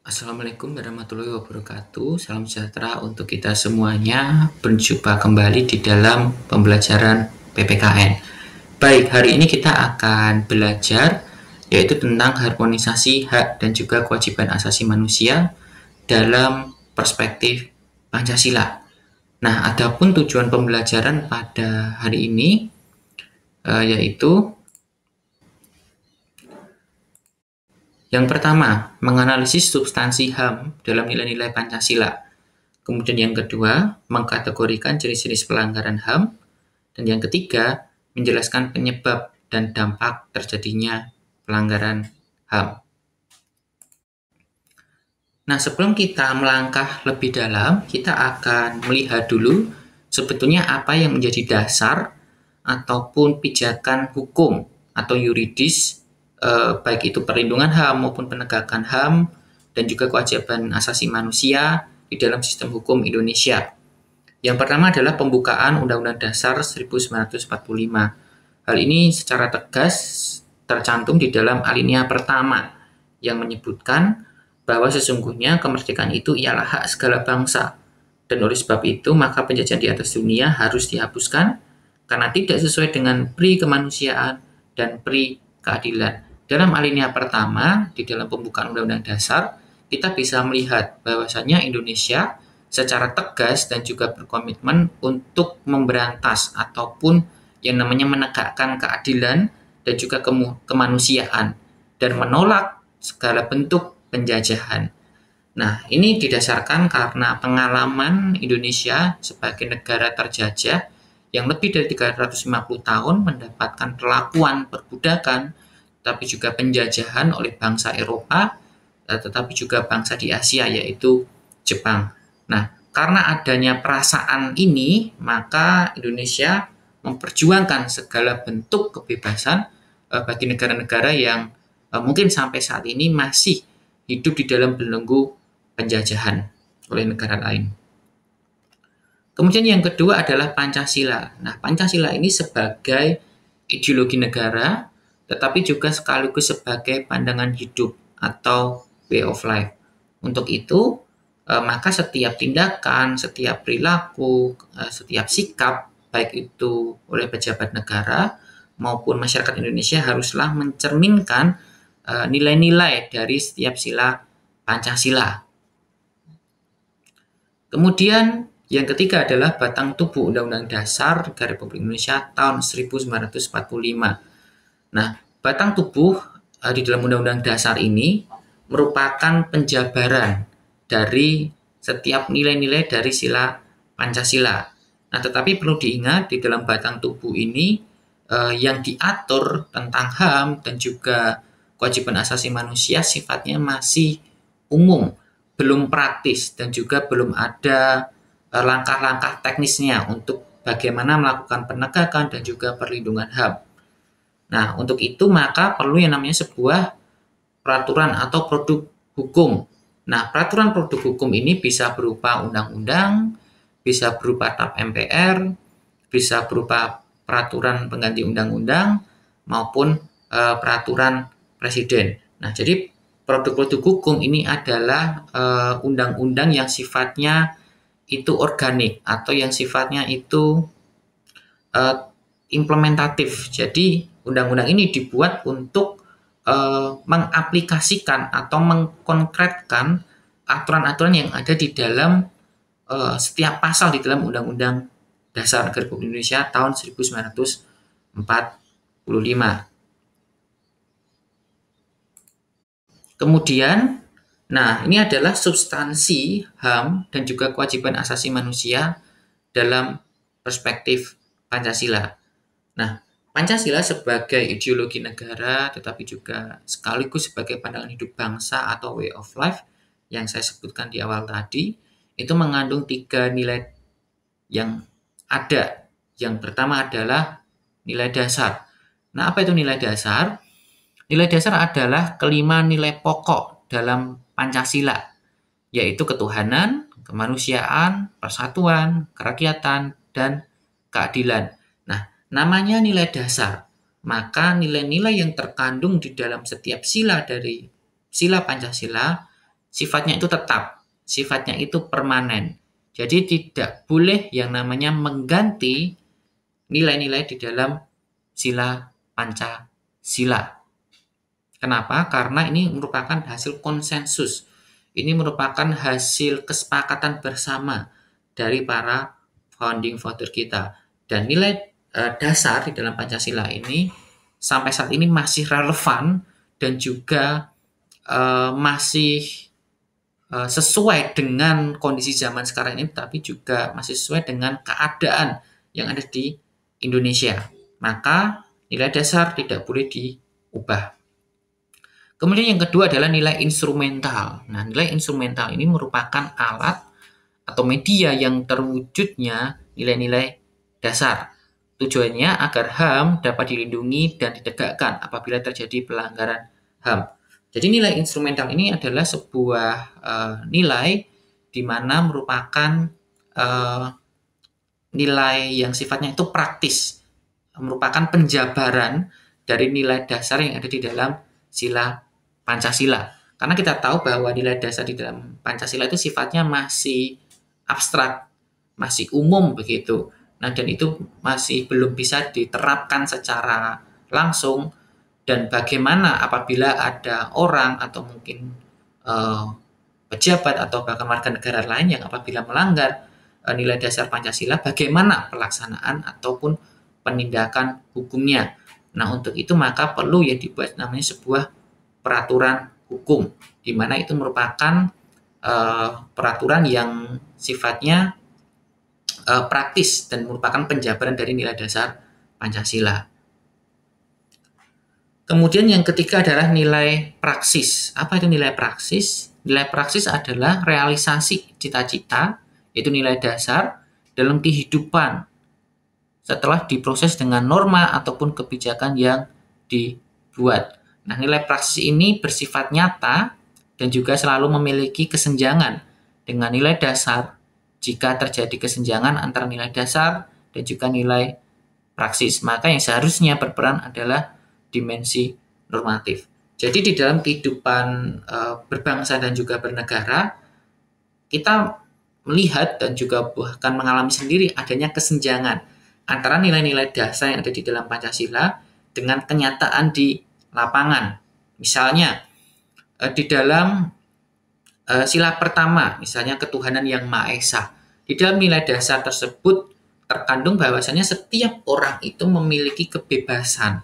Assalamualaikum warahmatullahi wabarakatuh. Salam sejahtera untuk kita semuanya. Berjumpa kembali di dalam pembelajaran PPKN. Baik, hari ini kita akan belajar yaitu tentang harmonisasi hak dan juga kewajiban asasi manusia dalam perspektif Pancasila. Nah, adapun tujuan pembelajaran pada hari ini yaitu yang pertama, menganalisis substansi HAM dalam nilai-nilai Pancasila. Kemudian yang kedua, mengkategorikan jenis-jenis pelanggaran HAM. Dan yang ketiga, menjelaskan penyebab dan dampak terjadinya pelanggaran HAM. Nah, sebelum kita melangkah lebih dalam, kita akan melihat dulu sebetulnya apa yang menjadi dasar ataupun pijakan hukum atau yuridis, baik itu perlindungan HAM maupun penegakan HAM, dan juga kewajiban asasi manusia di dalam sistem hukum Indonesia. Yang pertama adalah pembukaan Undang-Undang Dasar 1945. Hal ini secara tegas tercantum di dalam alinea pertama yang menyebutkan bahwa sesungguhnya kemerdekaan itu ialah hak segala bangsa. Dan oleh sebab itu, maka penjajahan di atas dunia harus dihapuskan karena tidak sesuai dengan pri kemanusiaan dan pri keadilan. Dalam alinea pertama, di dalam pembukaan Undang-Undang Dasar, kita bisa melihat bahwasanya Indonesia secara tegas dan juga berkomitmen untuk memberantas ataupun yang namanya menegakkan keadilan dan juga kemanusiaan dan menolak segala bentuk penjajahan. Nah, ini didasarkan karena pengalaman Indonesia sebagai negara terjajah yang lebih dari 350 tahun mendapatkan perlakuan perbudakan, tapi juga penjajahan oleh bangsa Eropa, tetapi juga bangsa di Asia yaitu Jepang. Nah, karena adanya perasaan ini, maka Indonesia memperjuangkan segala bentuk kebebasan bagi negara-negara yang mungkin sampai saat ini masih hidup di dalam belenggu penjajahan oleh negara lain. Kemudian yang kedua adalah Pancasila. Nah, Pancasila ini sebagai ideologi negara, tetapi juga sekaligus sebagai pandangan hidup atau way of life. Untuk itu, maka setiap tindakan, setiap perilaku, setiap sikap, baik itu oleh pejabat negara maupun masyarakat Indonesia haruslah mencerminkan nilai-nilai dari setiap sila Pancasila. Kemudian yang ketiga adalah batang tubuh Undang-Undang Dasar Negara Republik Indonesia tahun 1945. Nah, batang tubuh di dalam Undang-Undang Dasar ini merupakan penjabaran dari setiap nilai-nilai dari sila Pancasila. Nah, tetapi perlu diingat di dalam batang tubuh ini yang diatur tentang HAM dan juga kewajiban asasi manusia sifatnya masih umum, belum praktis dan juga belum ada langkah-langkah teknisnya untuk bagaimana melakukan penegakan dan juga perlindungan HAM. Nah, untuk itu maka perlu yang namanya sebuah peraturan atau produk hukum. Nah, peraturan produk hukum ini bisa berupa undang-undang, bisa berupa TAP MPR, bisa berupa peraturan pengganti undang-undang, maupun peraturan presiden. Nah, jadi produk-produk hukum ini adalah undang-undang yang sifatnya itu organik atau yang sifatnya itu implementatif. Jadi undang-undang ini dibuat untuk mengaplikasikan atau mengkonkretkan aturan-aturan yang ada di dalam setiap pasal di dalam Undang-Undang Dasar Negara Republik Indonesia tahun 1945. Kemudian, nah ini adalah substansi HAM dan juga kewajiban asasi manusia dalam perspektif Pancasila. Nah, Pancasila sebagai ideologi negara, tetapi juga sekaligus sebagai pandangan hidup bangsa atau way of life yang saya sebutkan di awal tadi, itu mengandung 3 nilai yang ada. Yang pertama adalah nilai dasar. Nah, apa itu nilai dasar? Nilai dasar adalah kelima nilai pokok dalam Pancasila, yaitu ketuhanan, kemanusiaan, persatuan, kerakyatan, dan keadilan. Nah, namanya nilai dasar, maka nilai-nilai yang terkandung di dalam setiap sila dari sila Pancasila sifatnya itu tetap, sifatnya itu permanen. Jadi tidak boleh yang namanya mengganti nilai-nilai di dalam sila Pancasila. Kenapa? Karena ini merupakan hasil konsensus. Ini merupakan hasil kesepakatan bersama dari para founding father kita. Dan nilai dasar di dalam Pancasila ini sampai saat ini masih relevan dan juga masih sesuai dengan kondisi zaman sekarang ini, tapi juga masih sesuai dengan keadaan yang ada di Indonesia. Maka nilai dasar tidak boleh diubah. Kemudian yang kedua adalah nilai instrumental. Nah, nilai instrumental ini merupakan alat atau media yang terwujudnya nilai-nilai dasar. Tujuannya agar HAM dapat dilindungi dan ditegakkan apabila terjadi pelanggaran HAM. Jadi nilai instrumental ini adalah sebuah nilai di mana merupakan nilai yang sifatnya itu praktis, merupakan penjabaran dari nilai dasar yang ada di dalam sila Pancasila. Karena kita tahu bahwa nilai dasar di dalam Pancasila itu sifatnya masih abstrak, masih umum begitu. Nah, dan itu masih belum bisa diterapkan secara langsung. Dan bagaimana apabila ada orang atau mungkin pejabat atau bahkan warga negara lain yang apabila melanggar nilai dasar Pancasila, bagaimana pelaksanaan ataupun penindakan hukumnya. Nah, untuk itu maka perlu ya dibuat namanya sebuah peraturan hukum, di mana itu merupakan peraturan yang sifatnya praktis dan merupakan penjabaran dari nilai dasar Pancasila. Kemudian yang ketiga adalah nilai praksis. Apa itu nilai praksis? Nilai praksis adalah realisasi cita-cita, yaitu nilai dasar, dalam kehidupan setelah diproses dengan norma ataupun kebijakan yang dibuat. Nah, nilai praksis ini bersifat nyata dan juga selalu memiliki kesenjangan dengan nilai dasar jika terjadi kesenjangan antara nilai dasar dan juga nilai praksis. Maka yang seharusnya berperan adalah dimensi normatif. Jadi di dalam kehidupan berbangsa dan juga bernegara, kita melihat dan juga bahkan mengalami sendiri adanya kesenjangan antara nilai-nilai dasar yang ada di dalam Pancasila dengan kenyataan di lapangan. Misalnya di dalam sila pertama, misalnya ketuhanan yang Maha Esa. Di dalam nilai dasar tersebut terkandung bahwasanya setiap orang itu memiliki kebebasan,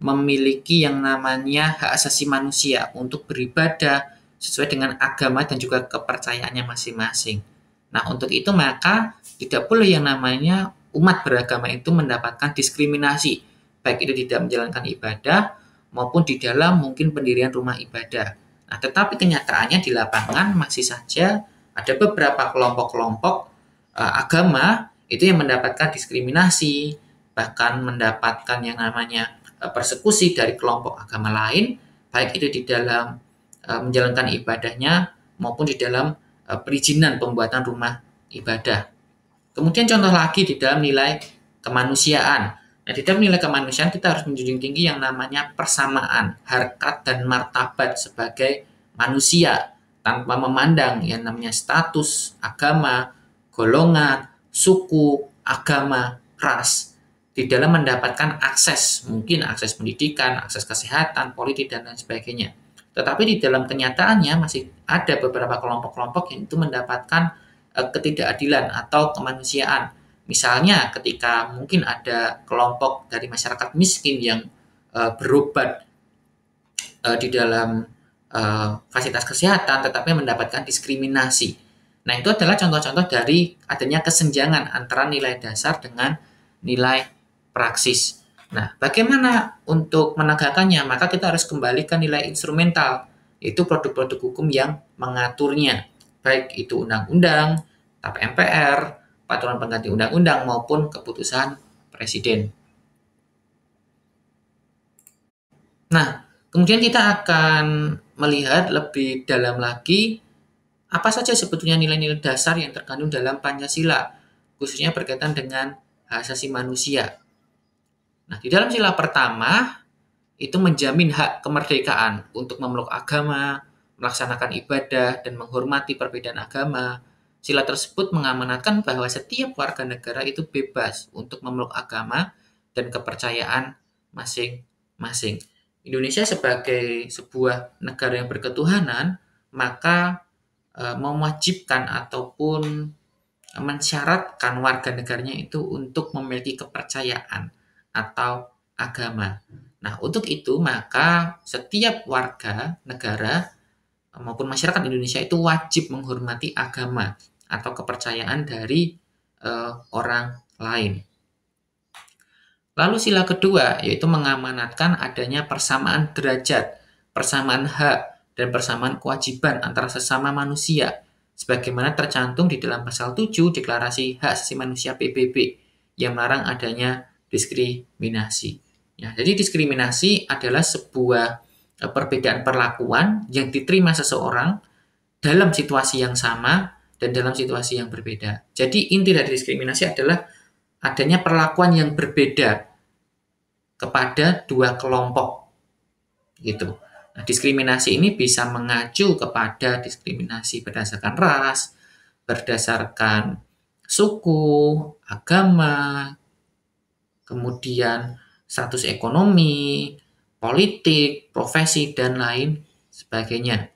memiliki yang namanya hak asasi manusia untuk beribadah sesuai dengan agama dan juga kepercayaannya masing-masing. Nah, untuk itu maka tidak boleh yang namanya umat beragama itu mendapatkan diskriminasi, baik itu di dalam menjalankan ibadah maupun di dalam mungkin pendirian rumah ibadah. Nah, tetapi kenyataannya di lapangan masih saja ada beberapa kelompok-kelompok agama itu yang mendapatkan diskriminasi, bahkan mendapatkan yang namanya persekusi dari kelompok agama lain, baik itu di dalam menjalankan ibadahnya maupun di dalam perizinan pembuatan rumah ibadah. Kemudian contoh lagi di dalam nilai kemanusiaan. Nah, di dalam nilai kemanusiaan kita harus menjunjung tinggi yang namanya persamaan, harkat dan martabat sebagai manusia tanpa memandang yang namanya status, agama, golongan, suku, agama, ras di dalam mendapatkan akses, mungkin akses pendidikan, akses kesehatan, politik, dan lain sebagainya. Tetapi di dalam kenyataannya masih ada beberapa kelompok-kelompok yang itu mendapatkan ketidakadilan atau kemanusiaan. Misalnya ketika mungkin ada kelompok dari masyarakat miskin yang berobat di dalam fasilitas kesehatan tetapi mendapatkan diskriminasi. Nah, itu adalah contoh-contoh dari adanya kesenjangan antara nilai dasar dengan nilai praksis. Nah, bagaimana untuk menegakkannya? Maka kita harus kembali ke nilai instrumental, yaitu produk-produk hukum yang mengaturnya, baik itu undang-undang, TAP MPR, peraturan pengganti undang-undang maupun keputusan presiden. Nah, kemudian kita akan melihat lebih dalam lagi apa saja sebetulnya nilai-nilai dasar yang terkandung dalam Pancasila, khususnya berkaitan dengan hak asasi manusia. Nah, di dalam sila pertama itu menjamin hak kemerdekaan untuk memeluk agama, melaksanakan ibadah, dan menghormati perbedaan agama. Sila tersebut mengamanatkan bahwa setiap warga negara itu bebas untuk memeluk agama dan kepercayaan masing-masing. Indonesia sebagai sebuah negara yang berketuhanan, maka mewajibkan ataupun mensyaratkan warga negaranya itu untuk memiliki kepercayaan atau agama. Nah, untuk itu maka setiap warga negara maupun masyarakat Indonesia itu wajib menghormati agama atau kepercayaan dari orang lain. Lalu sila kedua yaitu mengamanatkan adanya persamaan derajat, persamaan hak, dan persamaan kewajiban antara sesama manusia sebagaimana tercantum di dalam pasal 7 Deklarasi Hak Asasi Manusia PBB yang melarang adanya diskriminasi. Ya, jadi diskriminasi adalah sebuah perbedaan perlakuan yang diterima seseorang dalam situasi yang sama dan dalam situasi yang berbeda. Jadi inti dari diskriminasi adalah adanya perlakuan yang berbeda kepada dua kelompok gitu. Nah, diskriminasi ini bisa mengacu kepada diskriminasi berdasarkan ras, berdasarkan suku, agama, kemudian status ekonomi, politik, profesi, dan lain sebagainya.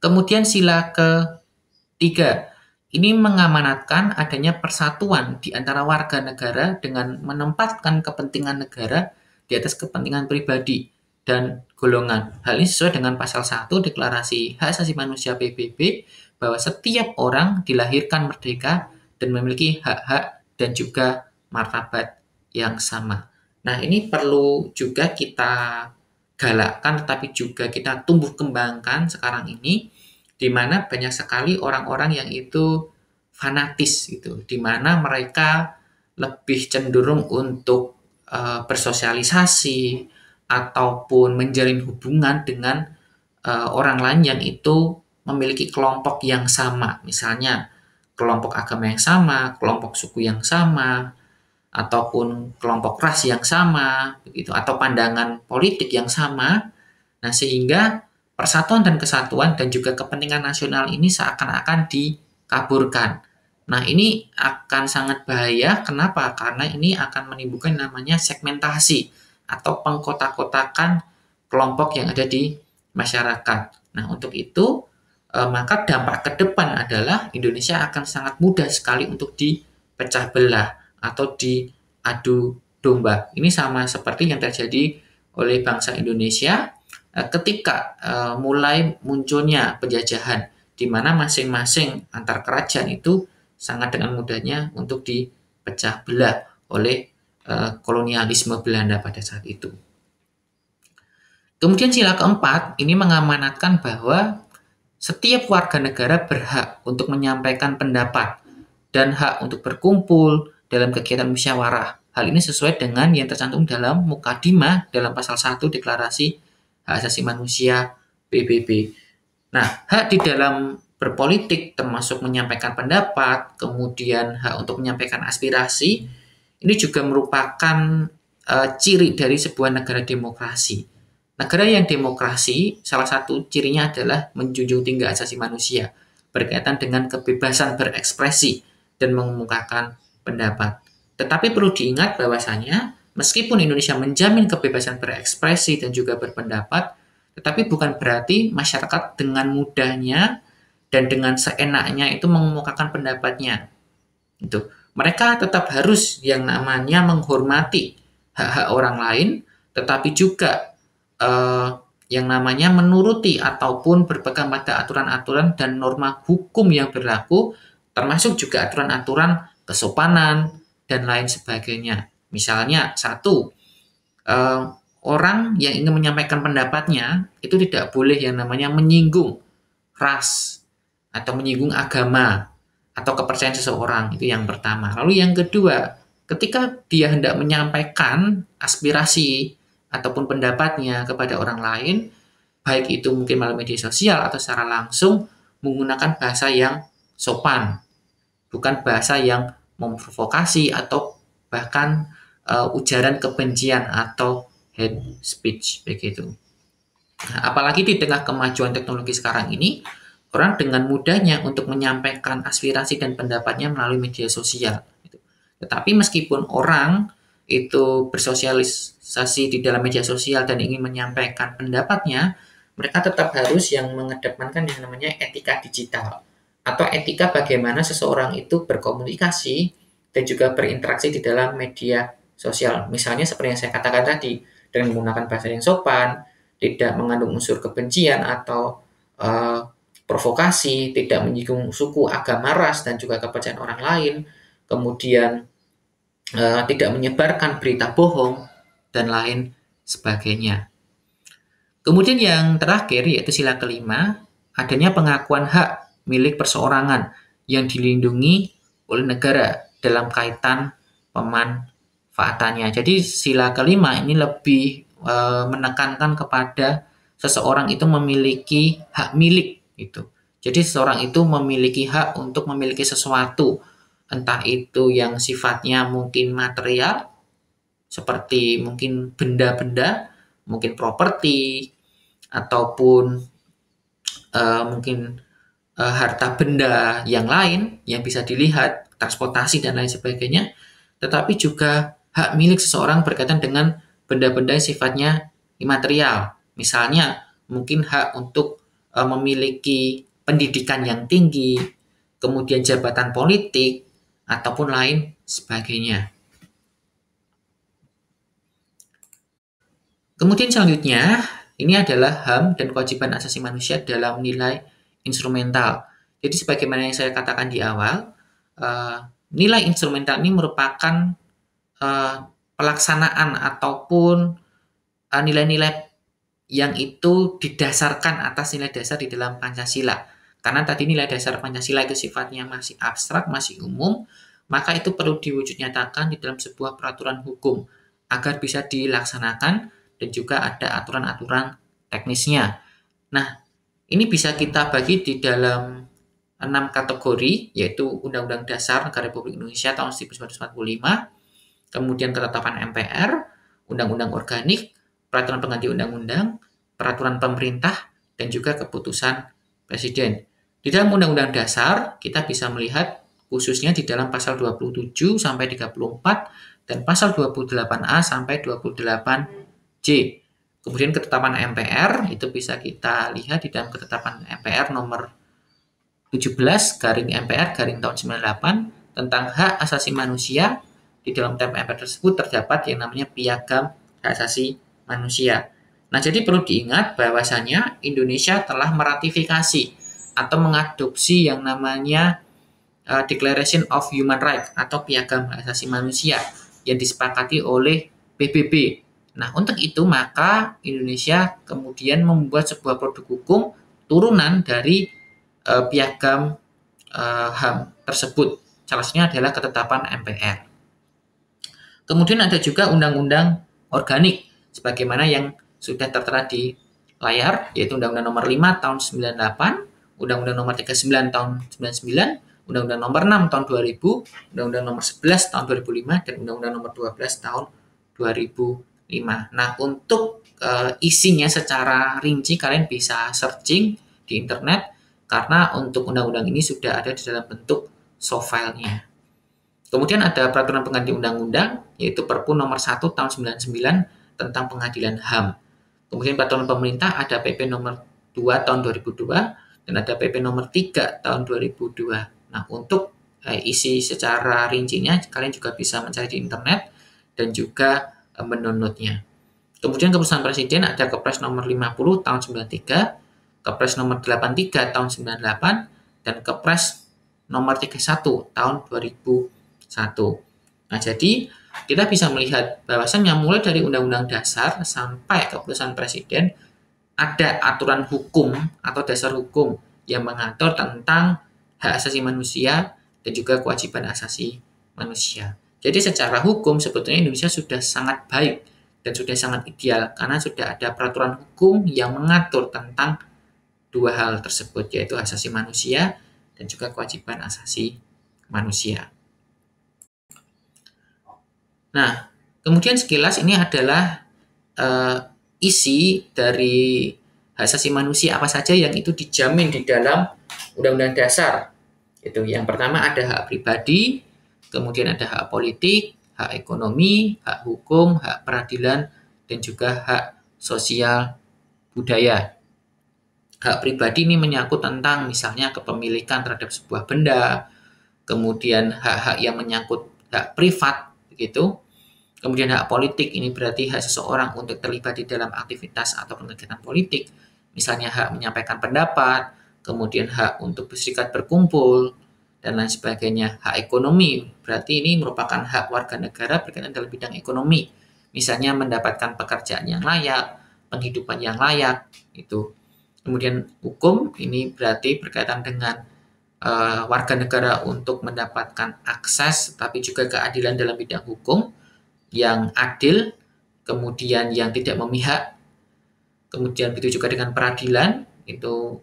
Kemudian sila ketiga, ini mengamanatkan adanya persatuan di antara warga negara dengan menempatkan kepentingan negara di atas kepentingan pribadi dan golongan. Hal ini sesuai dengan pasal 1 Deklarasi Hak Asasi Manusia PBB bahwa setiap orang dilahirkan merdeka dan memiliki hak-hak dan juga martabat yang sama. Nah, ini perlu juga kita galakkan tetapi juga kita tumbuh kembangkan sekarang ini, di mana banyak sekali orang-orang yang itu fanatis gitu, di mana mereka lebih cenderung untuk bersosialisasi ataupun menjalin hubungan dengan orang lain yang itu memiliki kelompok yang sama, misalnya kelompok agama yang sama, kelompok suku yang sama, ataupun kelompok ras yang sama, begitu, atau pandangan politik yang sama. Nah, sehingga persatuan dan kesatuan dan juga kepentingan nasional ini seakan-akan dikaburkan. Nah, ini akan sangat bahaya. Kenapa? Karena ini akan menimbulkan namanya segmentasi atau pengkotak-kotakan kelompok yang ada di masyarakat. Nah, untuk itu, maka dampak ke depan adalah Indonesia akan sangat mudah sekali untuk dipecah belah atau diadu domba. Ini sama seperti yang terjadi oleh bangsa Indonesia ketika mulai munculnya penjajahan, di mana masing-masing antar kerajaan itu sangat dengan mudahnya untuk dipecah belah oleh kolonialisme Belanda pada saat itu. Kemudian sila keempat ini mengamanatkan bahwa setiap warga negara berhak untuk menyampaikan pendapat dan hak untuk berkumpul dalam kegiatan musyawarah. Hal ini sesuai dengan yang tercantum dalam Mukadimah dalam pasal 1 Deklarasi Hak Asasi Manusia PBB. Nah, hak di dalam berpolitik termasuk menyampaikan pendapat, kemudian hak untuk menyampaikan aspirasi, ini juga merupakan ciri dari sebuah negara demokrasi. Negara yang demokrasi, salah satu cirinya adalah menjunjung tinggi asasi manusia, berkaitan dengan kebebasan berekspresi dan mengemukakan pendapat. Tetapi perlu diingat bahwasanya, meskipun Indonesia menjamin kebebasan berekspresi dan juga berpendapat, tetapi bukan berarti masyarakat dengan mudahnya dan dengan seenaknya itu mengemukakan pendapatnya. Itu. Mereka tetap harus yang namanya menghormati hak-hak orang lain, tetapi juga yang namanya menuruti ataupun berpegang pada aturan-aturan dan norma hukum yang berlaku, termasuk juga aturan-aturan kesopanan dan lain sebagainya. Misalnya, satu, orang yang ingin menyampaikan pendapatnya itu tidak boleh yang namanya menyinggung ras atau menyinggung agama atau kepercayaan seseorang, itu yang pertama. Lalu yang kedua, ketika dia hendak menyampaikan aspirasi ataupun pendapatnya kepada orang lain, baik itu mungkin melalui media sosial atau secara langsung, menggunakan bahasa yang sopan, bukan bahasa yang memprovokasi atau bahkan ujaran kebencian atau hate speech begitu. Nah, apalagi di tengah kemajuan teknologi sekarang ini, orang dengan mudahnya untuk menyampaikan aspirasi dan pendapatnya melalui media sosial. Gitu. Tetapi meskipun orang itu bersosialisasi di dalam media sosial dan ingin menyampaikan pendapatnya, mereka tetap harus yang mengedepankan yang namanya etika digital atau etika bagaimana seseorang itu berkomunikasi dan juga berinteraksi di dalam media sosial. Misalnya seperti yang saya katakan tadi, dengan menggunakan bahasa yang sopan, tidak mengandung unsur kebencian atau provokasi, tidak menyinggung suku, agama, ras, dan juga kepercayaan orang lain, kemudian tidak menyebarkan berita bohong, dan lain sebagainya. Kemudian yang terakhir yaitu sila kelima, adanya pengakuan hak milik perseorangan yang dilindungi oleh negara dalam kaitan pemanfaatannya. Jadi sila kelima ini lebih menekankan kepada seseorang itu memiliki hak milik itu. Jadi seseorang itu memiliki hak untuk memiliki sesuatu, entah itu yang sifatnya mungkin material seperti mungkin benda-benda, mungkin properti, ataupun mungkin harta benda yang lain yang bisa dilihat, transportasi dan lain sebagainya, tetapi juga hak milik seseorang berkaitan dengan benda-benda yang sifatnya imaterial. Misalnya, mungkin hak untuk memiliki pendidikan yang tinggi, kemudian jabatan politik, ataupun lain sebagainya. Kemudian selanjutnya, ini adalah HAM dan kewajiban asasi manusia dalam nilai instrumental. Jadi sebagaimana yang saya katakan di awal, nilai instrumental ini merupakan pelaksanaan ataupun nilai-nilai yang itu didasarkan atas nilai dasar di dalam Pancasila. Karena tadi nilai dasar Pancasila itu sifatnya masih abstrak, masih umum, maka itu perlu diwujud nyatakan di dalam sebuah peraturan hukum agar bisa dilaksanakan dan juga ada aturan-aturan teknisnya. Nah, ini bisa kita bagi di dalam 6 kategori, yaitu Undang-Undang Dasar Negara Republik Indonesia tahun 1945, kemudian ketetapan MPR, Undang-Undang Organik, Peraturan Pengganti Undang-Undang, Peraturan Pemerintah, dan juga keputusan Presiden. Di dalam Undang-Undang Dasar, kita bisa melihat khususnya di dalam pasal 27 sampai 34 dan pasal 28A sampai 28J. Kemudian ketetapan MPR itu bisa kita lihat di dalam ketetapan MPR nomor 17 garing MPR garing tahun 98 tentang hak asasi manusia. Di dalam MPR tersebut terdapat yang namanya piagam hak asasi manusia. Nah, jadi perlu diingat bahwasanya Indonesia telah meratifikasi atau mengadopsi yang namanya Declaration of Human Rights atau piagam hak asasi manusia yang disepakati oleh PBB. Nah, untuk itu maka Indonesia kemudian membuat sebuah produk hukum turunan dari piagam HAM tersebut. Salah satunya adalah ketetapan MPR. Kemudian ada juga undang-undang organik, sebagaimana yang sudah tertera di layar, yaitu Undang-Undang Nomor 5 tahun 98, Undang-Undang Nomor 39 tahun 99, Undang-Undang Nomor 6 tahun 2000, Undang-Undang Nomor 11 tahun 2005, dan Undang-Undang Nomor 12 tahun 2005. Nah, untuk isinya secara rinci kalian bisa searching di internet, karena untuk undang-undang ini sudah ada di dalam bentuk soft file-nya. Kemudian ada peraturan pengganti undang-undang, yaitu Perpu nomor 1 tahun 99 tentang pengadilan HAM. Kemudian peraturan pemerintah ada PP nomor 2 tahun 2002 dan ada PP nomor 3 tahun 2002. Nah, untuk isi secara rincinya kalian juga bisa mencari di internet dan juga mendownloadnya. Kemudian keputusan Presiden ada Kepres nomor 50 tahun 93, Kepres nomor 83 tahun 98, dan Kepres nomor 31 tahun 2001. Nah, jadi kita bisa melihat bahwasannya mulai dari Undang-Undang Dasar sampai keputusan Presiden ada aturan hukum atau dasar hukum yang mengatur tentang hak asasi manusia dan juga kewajiban asasi manusia. Jadi secara hukum sebetulnya Indonesia sudah sangat baik dan sudah sangat ideal karena sudah ada peraturan hukum yang mengatur tentang dua hal tersebut, yaitu hak asasi manusia dan juga kewajiban asasi manusia. Nah, kemudian sekilas ini adalah isi dari hak asasi manusia apa saja yang itu dijamin di dalam Undang-Undang Dasar. Itu yang pertama ada hak pribadi, kemudian ada hak politik, hak ekonomi, hak hukum, hak peradilan, dan juga hak sosial budaya. Hak pribadi ini menyangkut tentang misalnya kepemilikan terhadap sebuah benda, kemudian hak-hak yang menyangkut hak privat, begitu. Kemudian hak politik ini berarti hak seseorang untuk terlibat di dalam aktivitas atau kegiatan politik, misalnya hak menyampaikan pendapat, kemudian hak untuk berserikat berkumpul, dan lain sebagainya. Hak ekonomi berarti ini merupakan hak warga negara berkaitan dalam bidang ekonomi, misalnya mendapatkan pekerjaan yang layak, penghidupan yang layak, itu. Kemudian hukum ini berarti berkaitan dengan warga negara untuk mendapatkan akses, tapi juga keadilan dalam bidang hukum yang adil, kemudian yang tidak memihak. Kemudian begitu juga dengan peradilan, itu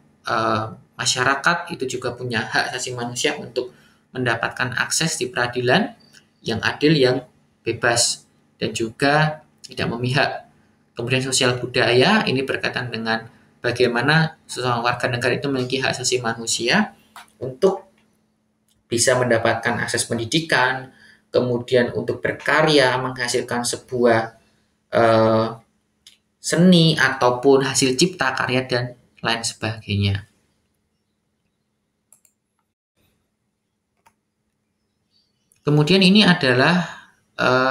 masyarakat itu juga punya hak asasi manusia untuk mendapatkan akses di peradilan yang adil, yang bebas, dan juga tidak memihak. Kemudian sosial budaya ini berkaitan dengan bagaimana seseorang warga negara itu memiliki hak asasi manusia untuk bisa mendapatkan akses pendidikan, kemudian untuk berkarya, menghasilkan sebuah seni ataupun hasil cipta karya dan lain sebagainya. Kemudian ini adalah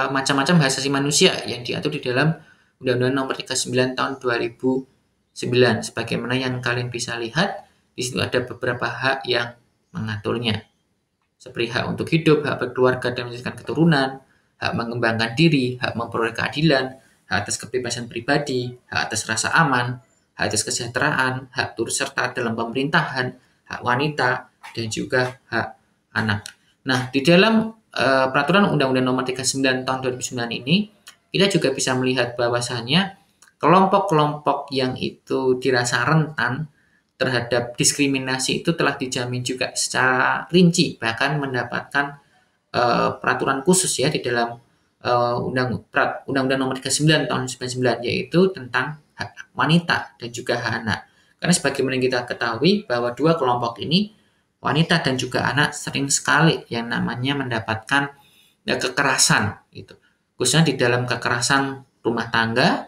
macam-macam hak asasi manusia yang diatur di dalam Undang-Undang Nomor 39 Tahun 2009. Sebagaimana yang kalian bisa lihat, di situ ada beberapa hak yang mengaturnya. Seperti hak untuk hidup, hak berkeluarga dan melanjutkan keturunan, hak mengembangkan diri, hak memperoleh keadilan, hak atas kebebasan pribadi, hak atas rasa aman, hak atas kesejahteraan, hak turut serta dalam pemerintahan, hak wanita, dan juga hak anak. Nah, di dalam Peraturan Undang-Undang Nomor 39 Tahun 2009 ini, kita juga bisa melihat bahwasannya kelompok-kelompok yang itu dirasa rentan terhadap diskriminasi itu telah dijamin juga secara rinci, bahkan mendapatkan peraturan khusus ya di dalam Undang-Undang Nomor 39 Tahun 99, yaitu tentang hak wanita dan juga hak anak. Karena sebagaimana kita ketahui bahwa dua kelompok ini, wanita dan juga anak, sering sekali yang namanya mendapatkan kekerasan gitu. Khususnya di dalam kekerasan rumah tangga,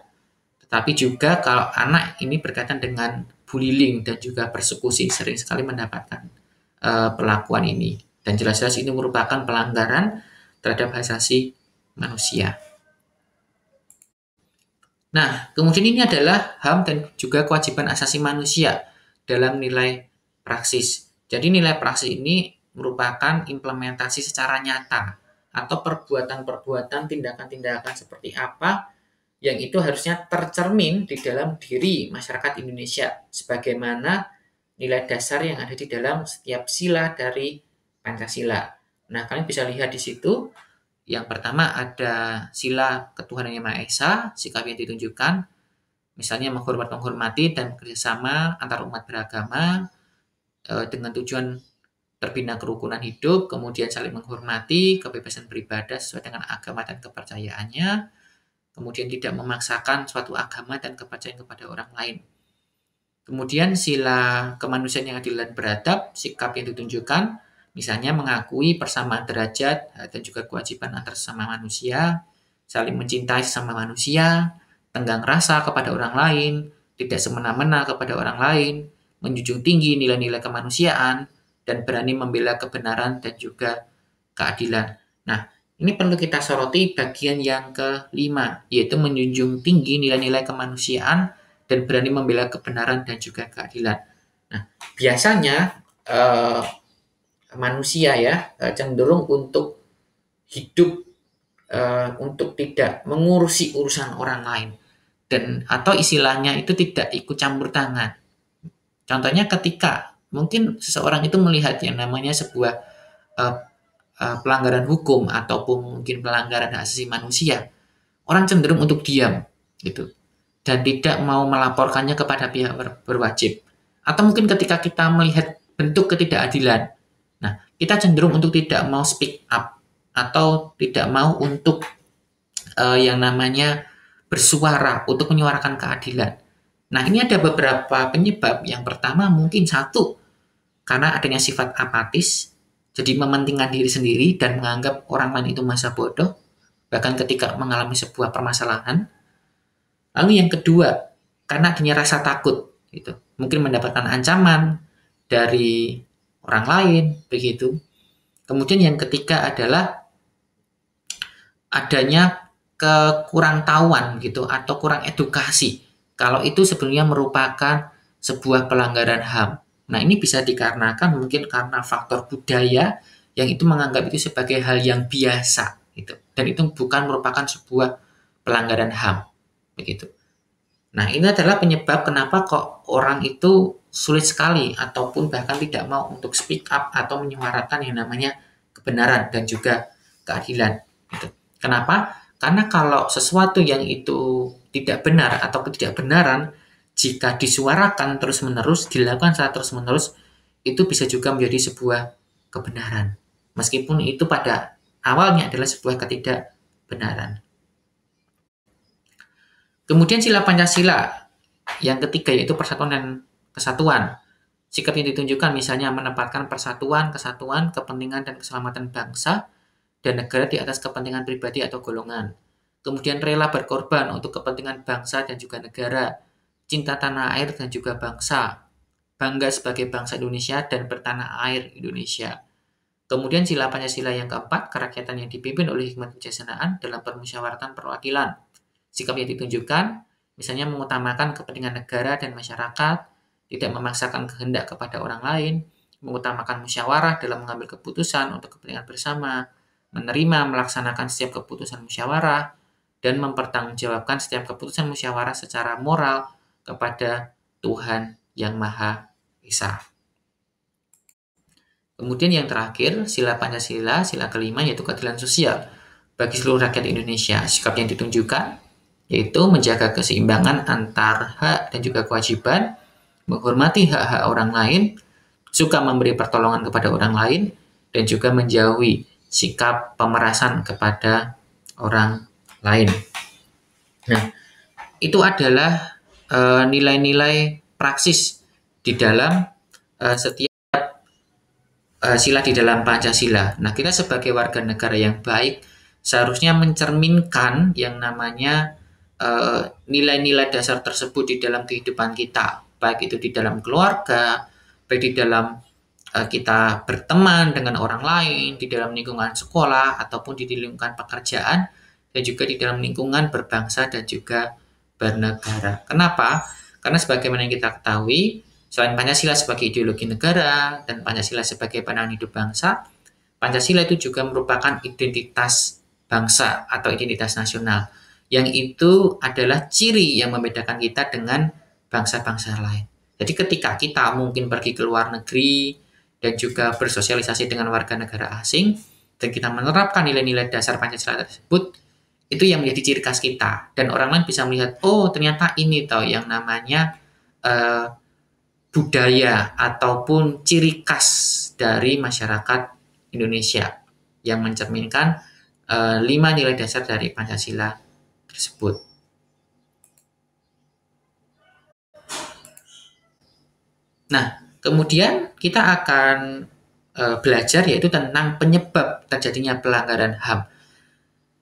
tetapi juga kalau anak ini berkaitan dengan bullying dan juga persekusi, sering sekali mendapatkan perlakuan ini. Dan jelas-jelas ini merupakan pelanggaran terhadap hak asasi manusia. Nah, kemudian ini adalah HAM dan juga kewajiban asasi manusia dalam nilai praksis. Jadi nilai praksis ini merupakan implementasi secara nyata atau perbuatan-perbuatan, tindakan-tindakan seperti apa yang itu harusnya tercermin di dalam diri masyarakat Indonesia sebagaimana nilai dasar yang ada di dalam setiap sila dari Pancasila. Nah, kalian bisa lihat di situ. Yang pertama ada sila ketuhanan yang Maha Esa, sikap yang ditunjukkan, misalnya menghormati dan bekerjasama antar umat beragama dengan tujuan terbina kerukunan hidup, kemudian saling menghormati, kebebasan beribadah sesuai dengan agama dan kepercayaannya, kemudian tidak memaksakan suatu agama dan kepercayaan kepada orang lain. Kemudian sila kemanusiaan yang adil dan beradab, sikap yang ditunjukkan, misalnya mengakui persamaan derajat dan juga kewajiban antar sesama manusia, saling mencintai sesama manusia, tenggang rasa kepada orang lain, tidak semena-mena kepada orang lain, menjunjung tinggi nilai-nilai kemanusiaan, dan berani membela kebenaran dan juga keadilan. Nah, ini perlu kita soroti bagian yang kelima, yaitu menjunjung tinggi nilai-nilai kemanusiaan dan berani membela kebenaran dan juga keadilan. Nah, biasanya manusia ya cenderung untuk hidup untuk tidak mengurusi urusan orang lain, dan atau istilahnya itu tidak ikut campur tangan. Contohnya ketika mungkin seseorang itu melihat yang namanya sebuah pelanggaran hukum ataupun mungkin pelanggaran hak asasi manusia, orang cenderung untuk diam gitu dan tidak mau melaporkannya kepada pihak berwajib. Atau mungkin ketika kita melihat bentuk ketidakadilan, nah kita cenderung untuk tidak mau speak up atau tidak mau untuk yang namanya bersuara untuk menyuarakan keadilan. Nah, ini ada beberapa penyebab. Yang pertama mungkin satu, karena adanya sifat apatis, jadi mementingkan diri sendiri dan menganggap orang lain itu masa bodoh, bahkan ketika mengalami sebuah permasalahan. Lalu yang kedua, karena adanya rasa takut, gitu. Mungkin mendapatkan ancaman dari orang lain, begitu. Kemudian yang ketiga adalah adanya kekurangtahuan gitu atau kurang edukasi. Kalau itu sebenarnya merupakan sebuah pelanggaran HAM. Nah, ini bisa dikarenakan mungkin karena faktor budaya yang itu menganggap itu sebagai hal yang biasa gitu. Dan itu bukan merupakan sebuah pelanggaran HAM begitu. Nah, ini adalah penyebab kenapa kok orang itu sulit sekali ataupun bahkan tidak mau untuk speak up atau menyuarakan yang namanya kebenaran dan juga keadilan. Gitu. Kenapa? Karena kalau sesuatu yang itu tidak benar atau ketidakbenaran, jika disuarakan terus-menerus, dilakukan secara terus-menerus, itu bisa juga menjadi sebuah kebenaran. Meskipun itu pada awalnya adalah sebuah ketidakbenaran. Kemudian sila Pancasila yang ketiga yaitu persatuan dan kesatuan. Sikap yang ditunjukkan misalnya menempatkan persatuan, kesatuan, kepentingan dan keselamatan bangsa dan negara di atas kepentingan pribadi atau golongan. Kemudian rela berkorban untuk kepentingan bangsa dan juga negara, cinta tanah air dan juga bangsa, bangga sebagai bangsa Indonesia dan bertanah air Indonesia. Kemudian sila Pancasila yang keempat, kerakyatan yang dipimpin oleh hikmat kebijaksanaan dalam permusyawaratan perwakilan. Sikap yang ditunjukkan, misalnya mengutamakan kepentingan negara dan masyarakat, tidak memaksakan kehendak kepada orang lain, mengutamakan musyawarah dalam mengambil keputusan untuk kepentingan bersama, menerima melaksanakan setiap keputusan musyawarah, dan mempertanggungjawabkan setiap keputusan musyawarah secara moral kepada Tuhan Yang Maha Esa. Kemudian yang terakhir, sila Pancasila, sila kelima yaitu keadilan sosial bagi seluruh rakyat Indonesia. Sikap yang ditunjukkan yaitu menjaga keseimbangan antar hak dan juga kewajiban, menghormati hak-hak orang lain, suka memberi pertolongan kepada orang lain, dan juga menjauhi sikap pemerasan kepada orang lain. Nah, itu adalah nilai-nilai praksis di dalam setiap sila di dalam Pancasila. Nah, kita sebagai warga negara yang baik seharusnya mencerminkan yang namanya nilai-nilai dasar tersebut di dalam kehidupan kita, baik itu di dalam keluarga, baik di dalam kita berteman dengan orang lain, di dalam lingkungan sekolah, ataupun di lingkungan pekerjaan, dan juga di dalam lingkungan berbangsa dan juga bernegara. Kenapa? Karena sebagaimana yang kita ketahui, selain Pancasila sebagai ideologi negara dan Pancasila sebagai pandangan hidup bangsa, Pancasila itu juga merupakan identitas bangsa atau identitas nasional, yang itu adalah ciri yang membedakan kita dengan bangsa-bangsa lain. Jadi ketika kita mungkin pergi ke luar negeri dan juga bersosialisasi dengan warga negara asing, dan kita menerapkan nilai-nilai dasar Pancasila tersebut, itu yang menjadi ciri khas kita. Dan orang lain bisa melihat, oh ternyata ini toh yang namanya budaya ataupun ciri khas dari masyarakat Indonesia yang mencerminkan 5 nilai dasar dari Pancasila tersebut. Nah, kemudian kita akan belajar yaitu tentang penyebab terjadinya pelanggaran HAM.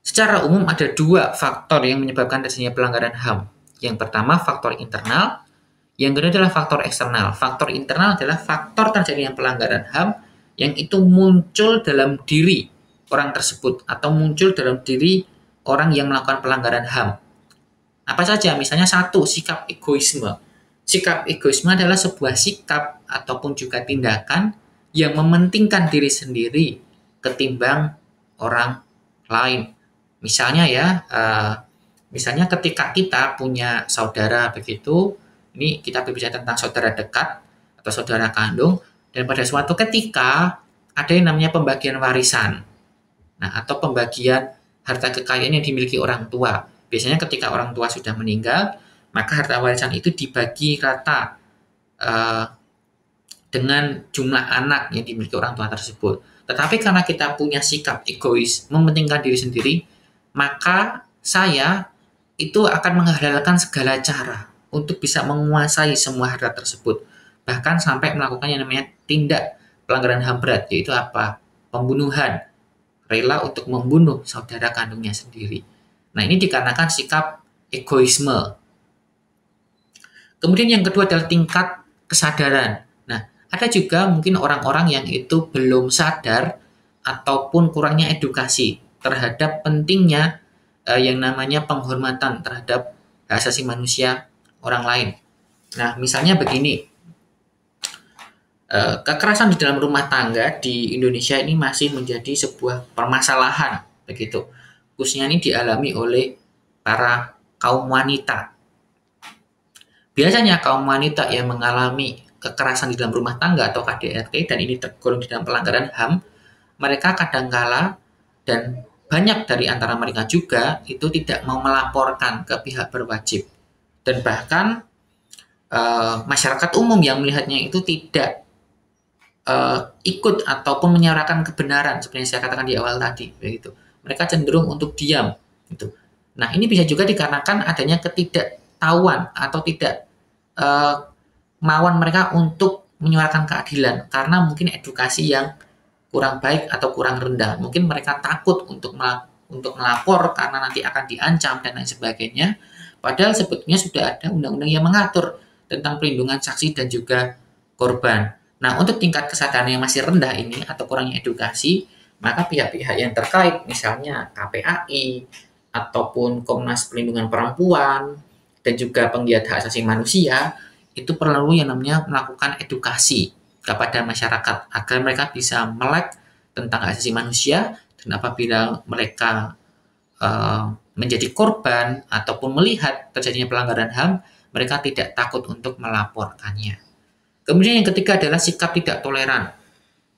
Secara umum ada 2 faktor yang menyebabkan terjadinya pelanggaran HAM. Yang pertama faktor internal, yang kedua adalah faktor eksternal. Faktor internal adalah faktor terjadinya pelanggaran HAM yang itu muncul dalam diri orang tersebut atau muncul dalam diri orang yang melakukan pelanggaran HAM. Apa saja? Misalnya satu, sikap egoisme. Sikap egoisme adalah sebuah sikap ataupun juga tindakan yang mementingkan diri sendiri ketimbang orang lain. Misalnya ya, misalnya ketika kita punya saudara begitu, ini kita berbicara tentang saudara dekat atau saudara kandung, dan pada suatu ketika ada yang namanya pembagian warisan. Nah, atau pembagian harta kekayaan yang dimiliki orang tua. Biasanya ketika orang tua sudah meninggal, maka harta warisan itu dibagi rata dengan jumlah anak yang dimiliki orang tua tersebut. Tetapi karena kita punya sikap egois, mementingkan diri sendiri, maka saya itu akan menghalalkan segala cara untuk bisa menguasai semua harta tersebut. Bahkan sampai melakukan yang namanya tindak pelanggaran HAM berat, yaitu apa? Pembunuhan, rela untuk membunuh saudara kandungnya sendiri. Nah, ini dikarenakan sikap egoisme. Kemudian yang kedua adalah tingkat kesadaran. Nah, ada juga mungkin orang-orang yang itu belum sadar ataupun kurangnya edukasi terhadap pentingnya yang namanya penghormatan terhadap hak asasi manusia orang lain. Nah, misalnya begini, kekerasan di dalam rumah tangga di Indonesia ini masih menjadi sebuah permasalahan, begitu. Khususnya ini dialami oleh para kaum wanita. Biasanya kaum wanita yang mengalami kekerasan di dalam rumah tangga atau KDRT dan ini tergolong di dalam pelanggaran HAM, mereka kadangkala dan banyak dari antara mereka juga itu tidak mau melaporkan ke pihak berwajib. Dan bahkan masyarakat umum yang melihatnya itu tidak ikut ataupun menyuarakan kebenaran seperti yang saya katakan di awal tadi, begitu. Mereka cenderung untuk diam, gitu. Nah, ini bisa juga dikarenakan adanya ketidaktahuan atau tidak kemauan mereka untuk menyuarakan keadilan karena mungkin edukasi yang kurang baik atau kurang rendah. Mungkin mereka takut untuk melapor karena nanti akan diancam dan lain sebagainya. Padahal sebetulnya sudah ada undang-undang yang mengatur tentang perlindungan saksi dan juga korban. Nah, untuk tingkat kesadaran yang masih rendah ini atau kurangnya edukasi, maka pihak-pihak yang terkait, misalnya KPAI, ataupun Komnas Perlindungan Perempuan, dan juga penggiat hak asasi manusia, itu perlu yang namanya melakukan edukasi kepada masyarakat agar mereka bisa melek tentang hak asasi manusia, dan apabila mereka menjadi korban ataupun melihat terjadinya pelanggaran HAM, mereka tidak takut untuk melaporkannya. Kemudian yang ketiga adalah sikap tidak toleran.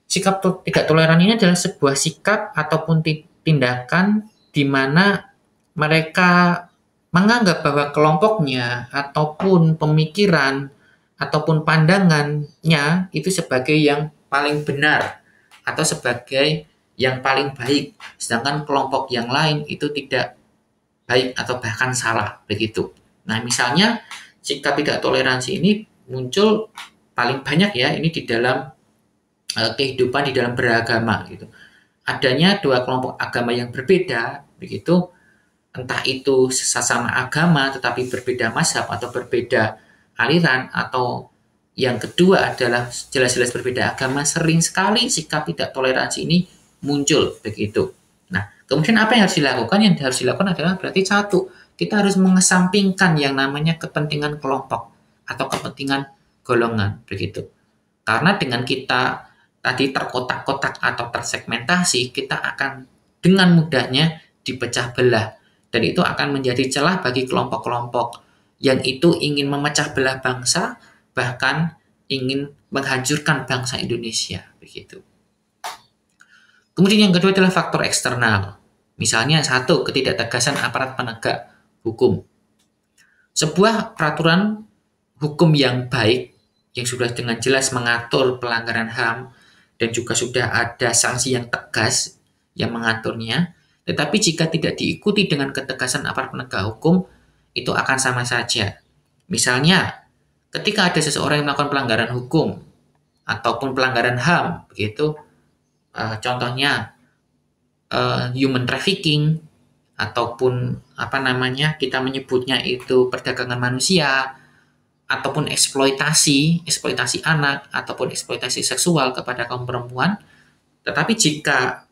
Sikap tidak toleran ini adalah sebuah sikap ataupun tindakan di mana mereka menganggap bahwa kelompoknya ataupun pemikiran ataupun pandangannya itu sebagai yang paling benar atau sebagai yang paling baik, sedangkan kelompok yang lain itu tidak baik atau bahkan salah, begitu. Nah, misalnya sikap tidak toleransi ini muncul paling banyak ya ini di dalam kehidupan di dalam beragama gitu. Adanya dua kelompok agama yang berbeda begitu, entah itu sesama agama tetapi berbeda mazhab atau berbeda aliran, atau yang kedua adalah jelas-jelas berbeda agama, sering sekali sikap tidak toleransi ini muncul begitu. Nah, kemudian apa yang harus dilakukan? Yang harus dilakukan adalah berarti satu, kita harus mengesampingkan yang namanya kepentingan kelompok atau kepentingan golongan begitu. Karena dengan kita tadi terkotak-kotak atau tersegmentasi, kita akan dengan mudahnya dipecah belah dan itu akan menjadi celah bagi kelompok-kelompok yang itu ingin memecah belah bangsa, bahkan ingin menghancurkan bangsa Indonesia begitu. Kemudian yang kedua adalah faktor eksternal. Misalnya satu, ketidaktegasan aparat penegak hukum. Sebuah peraturan hukum yang baik yang sudah dengan jelas mengatur pelanggaran HAM dan juga sudah ada sanksi yang tegas yang mengaturnya, tetapi jika tidak diikuti dengan ketegasan aparat penegak hukum, itu akan sama saja. Misalnya, ketika ada seseorang yang melakukan pelanggaran hukum ataupun pelanggaran HAM, begitu, contohnya human trafficking ataupun kita menyebutnya itu perdagangan manusia, ataupun eksploitasi anak ataupun eksploitasi seksual kepada kaum perempuan. Tetapi jika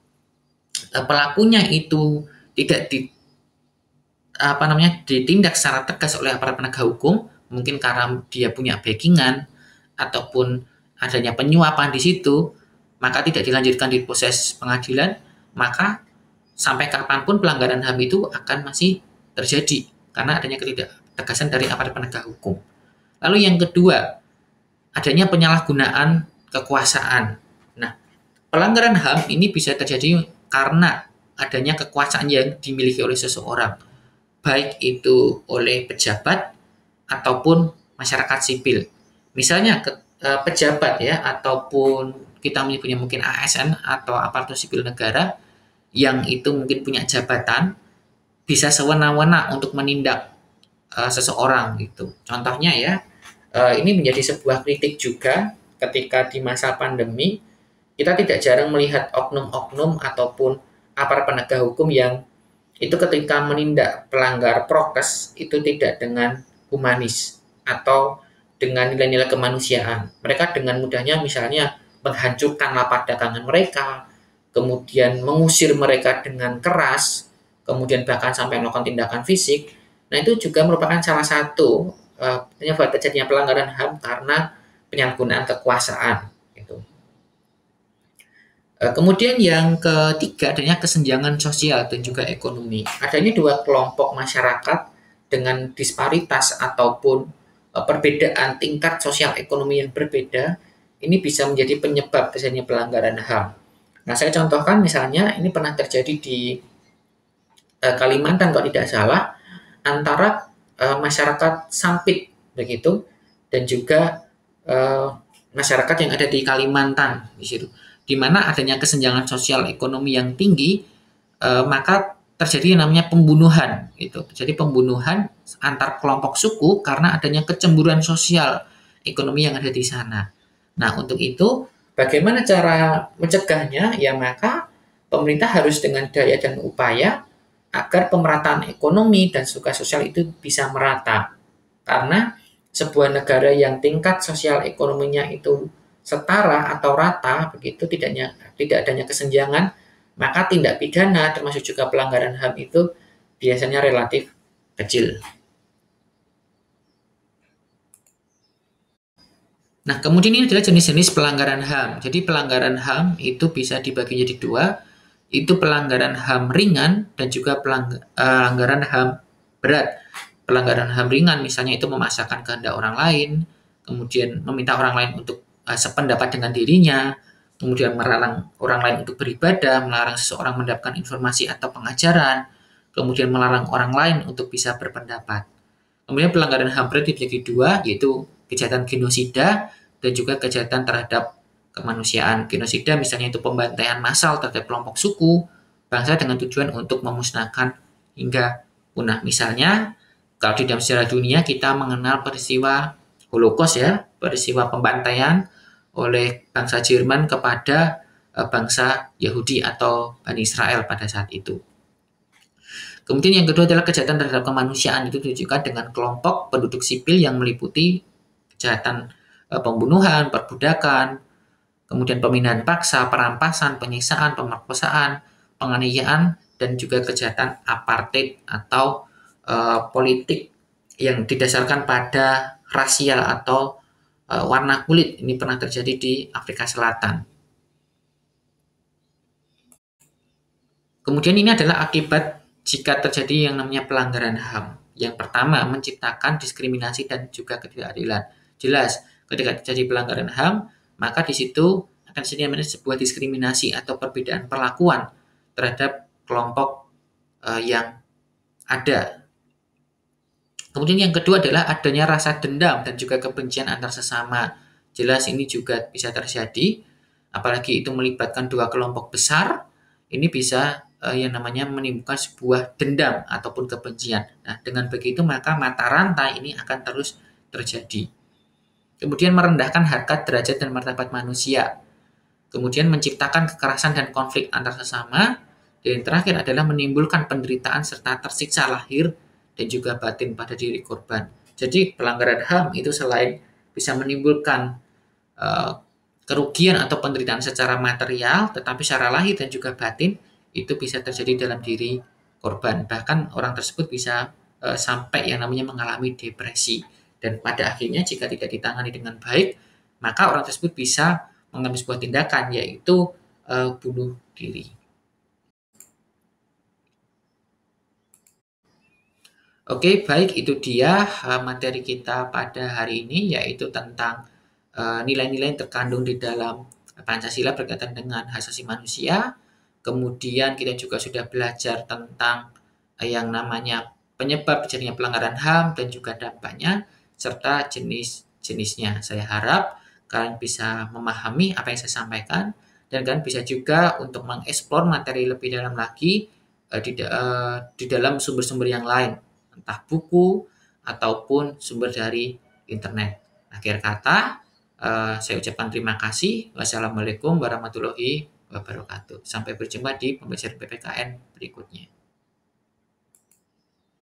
pelakunya itu tidak ditindak secara tegas oleh aparat penegak hukum, mungkin karena dia punya backingan ataupun adanya penyuapan di situ, maka tidak dilanjutkan di proses pengadilan, maka sampai kapanpun pelanggaran HAM itu akan masih terjadi karena adanya ketidaktegasan dari aparat penegak hukum. Lalu yang kedua, adanya penyalahgunaan kekuasaan. Nah, pelanggaran HAM ini bisa terjadi karena adanya kekuasaan yang dimiliki oleh seseorang, baik itu oleh pejabat ataupun masyarakat sipil. Misalnya pejabat ya, ataupun kita menyebutnya mungkin ASN atau aparatur sipil negara yang itu mungkin punya jabatan, bisa sewenang-wenang untuk menindak seseorang gitu. Contohnya ya, ini menjadi sebuah kritik juga ketika di masa pandemi kita tidak jarang melihat oknum-oknum ataupun aparat penegak hukum yang itu ketika menindak pelanggar prokes itu tidak dengan humanis atau dengan nilai-nilai kemanusiaan. Mereka dengan mudahnya misalnya menghancurkan lapak dagangan mereka, kemudian mengusir mereka dengan keras, kemudian bahkan sampai melakukan tindakan fisik. Nah, itu juga merupakan salah satu penyebab terjadinya pelanggaran HAM karena penyalahgunaan kekuasaan. Gitu. Kemudian yang ketiga adanya kesenjangan sosial dan juga ekonomi. Adanya dua kelompok masyarakat dengan disparitas ataupun perbedaan tingkat sosial ekonomi yang berbeda, ini bisa menjadi penyebab terjadinya pelanggaran HAM. Nah, saya contohkan misalnya ini pernah terjadi di Kalimantan kalau tidak salah antara masyarakat Sampit begitu dan juga masyarakat yang ada di Kalimantan di situ, di mana adanya kesenjangan sosial ekonomi yang tinggi, maka terjadi yang namanya pembunuhan. Itu terjadi pembunuhan antar kelompok suku karena adanya kecemburuan sosial ekonomi yang ada di sana. Nah, untuk itu bagaimana cara mencegahnya? Ya maka pemerintah harus dengan daya dan upaya agar pemerataan ekonomi dan juga sosial itu bisa merata. Karena sebuah negara yang tingkat sosial ekonominya itu setara atau rata, begitu tidak adanya kesenjangan, maka tindak pidana termasuk juga pelanggaran HAM itu biasanya relatif kecil. Nah, kemudian ini adalah jenis-jenis pelanggaran HAM. Jadi pelanggaran HAM itu bisa dibagi jadi dua, itu pelanggaran HAM ringan dan juga pelanggaran HAM berat. Pelanggaran HAM ringan misalnya itu memaksakan kehendak orang lain, kemudian meminta orang lain untuk sependapat dengan dirinya, kemudian melarang orang lain untuk beribadah, melarang seseorang mendapatkan informasi atau pengajaran, kemudian melarang orang lain untuk bisa berpendapat. Kemudian pelanggaran HAM berat dibagi dua, yaitu kejahatan genosida dan juga kejahatan terhadap kemanusiaan. Genosida misalnya itu pembantaian massal terhadap kelompok suku, bangsa dengan tujuan untuk memusnahkan hingga punah. Misalnya, kalau di dalam sejarah dunia kita mengenal peristiwa Holocaust ya, peristiwa pembantaian oleh bangsa Jerman kepada bangsa Yahudi atau Bani Israel pada saat itu. Kemudian yang kedua adalah kejahatan terhadap kemanusiaan, itu ditujukan dengan kelompok penduduk sipil yang meliputi kejahatan pembunuhan, perbudakan, kemudian pemindahan paksa, perampasan, penyiksaan, pemerkosaan, penganiayaan, dan juga kejahatan apartheid atau politik yang didasarkan pada rasial atau warna kulit. Ini pernah terjadi di Afrika Selatan. Kemudian ini adalah akibat jika terjadi yang namanya pelanggaran HAM. Yang pertama, menciptakan diskriminasi dan juga ketidakadilan. Jelas, ketika terjadi pelanggaran HAM, maka di situ akan terjadi sebuah diskriminasi atau perbedaan perlakuan terhadap kelompok yang ada. Kemudian yang kedua adalah adanya rasa dendam dan juga kebencian antar sesama. Jelas ini juga bisa terjadi, apalagi itu melibatkan dua kelompok besar, ini bisa yang namanya menimbulkan sebuah dendam ataupun kebencian. Nah, dengan begitu maka mata rantai ini akan terus terjadi. Kemudian merendahkan harkat, derajat, dan martabat manusia. Kemudian menciptakan kekerasan dan konflik antar sesama. Dan yang terakhir adalah menimbulkan penderitaan serta tersiksa lahir dan juga batin pada diri korban. Jadi pelanggaran HAM itu selain bisa menimbulkan kerugian atau penderitaan secara material, tetapi secara lahir dan juga batin itu bisa terjadi dalam diri korban. Bahkan orang tersebut bisa sampai yang namanya mengalami depresi. Dan pada akhirnya jika tidak ditangani dengan baik, maka orang tersebut bisa mengambil sebuah tindakan, yaitu bunuh diri. Oke, baik, itu dia materi kita pada hari ini, yaitu tentang nilai-nilai yang terkandung di dalam Pancasila berkaitan dengan hak asasi manusia. Kemudian kita juga sudah belajar tentang yang namanya penyebab terjadinya pelanggaran HAM dan juga dampaknya, serta jenis-jenisnya. Saya harap kalian bisa memahami apa yang saya sampaikan, dan kalian bisa juga untuk mengeksplor materi lebih dalam lagi di dalam sumber-sumber yang lain, entah buku, ataupun sumber dari internet. Akhir kata, saya ucapkan terima kasih. Wassalamualaikum warahmatullahi wabarakatuh. Sampai berjumpa di pembahasan PPKN berikutnya.